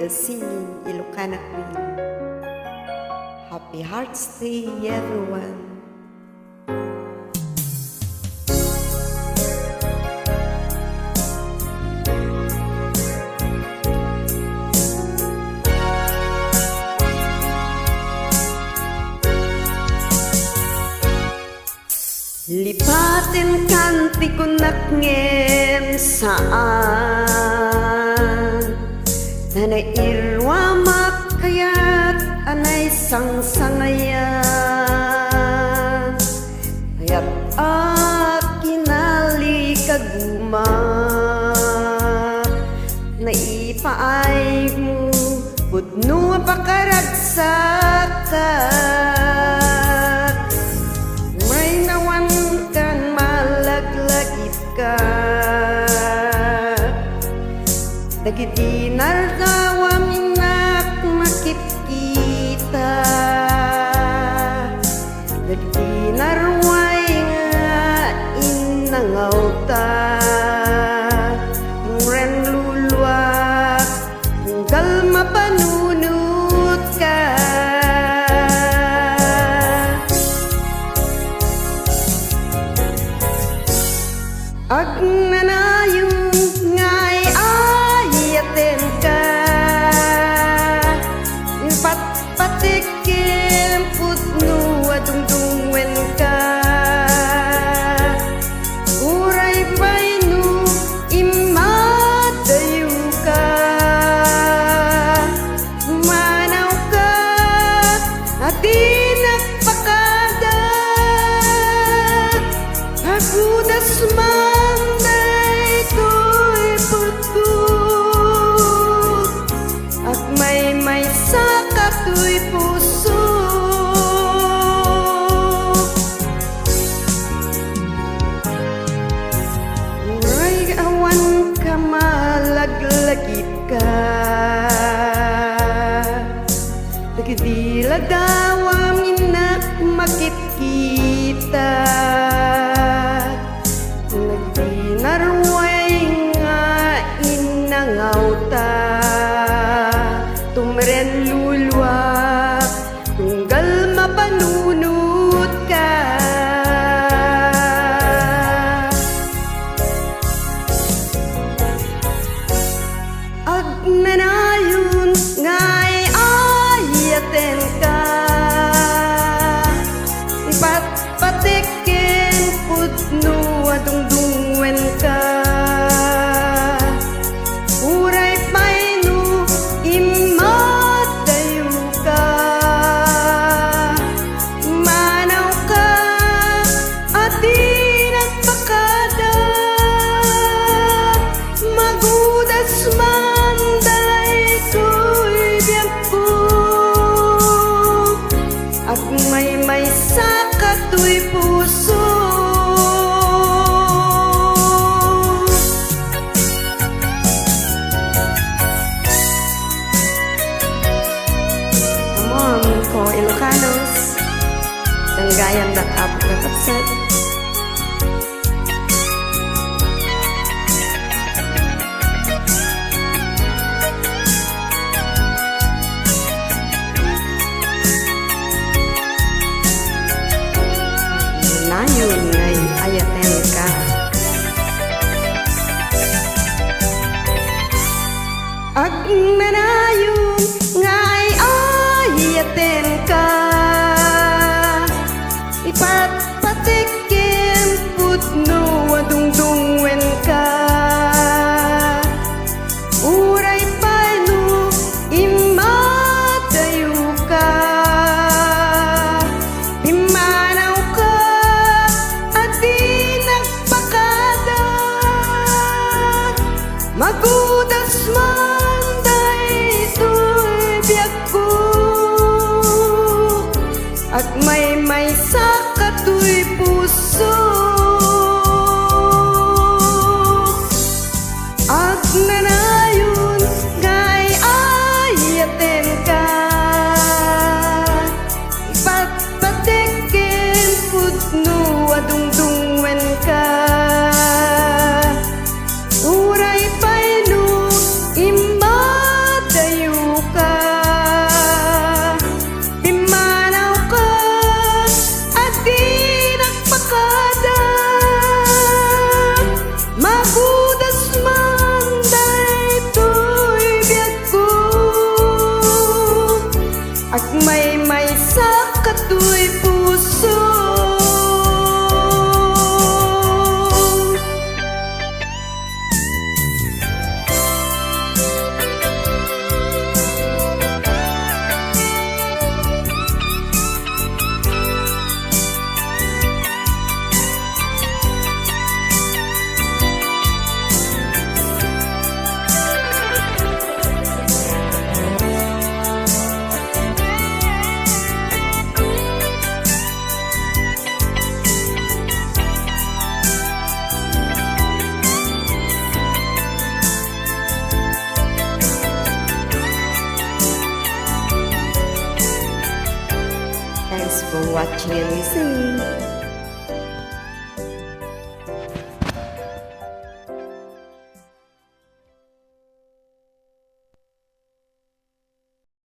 the singing Ilocana Queen. Happy Hearts Day, everyone! Lipatin kan tikunak ngem saan Nanay irwa makayat anay sang-sangayan Ayat akinali kaguma Naipaay mo budno pakaragsakat May nawan kan malaglagip ka Dagitinar gawaminak makikita Dagitinar way nga inangaw ta Ren luluak tunggal mapanunot ka Ag nanayong ngay ayaten ka Patpatikin putno adungdungwen ka Uray bay no imadayo ka Manaw ka at di nagpakada Agudas manday ko'y putko At may sakato'y puso Uray awan ka malaglagip ka Dagdila daw aminak makikita Nagdinarway nga inangaw ta Tumren lulwa tunggal mapanunot ka Ag nanayon ngay ayaten ka Patpatikin for watching and listening.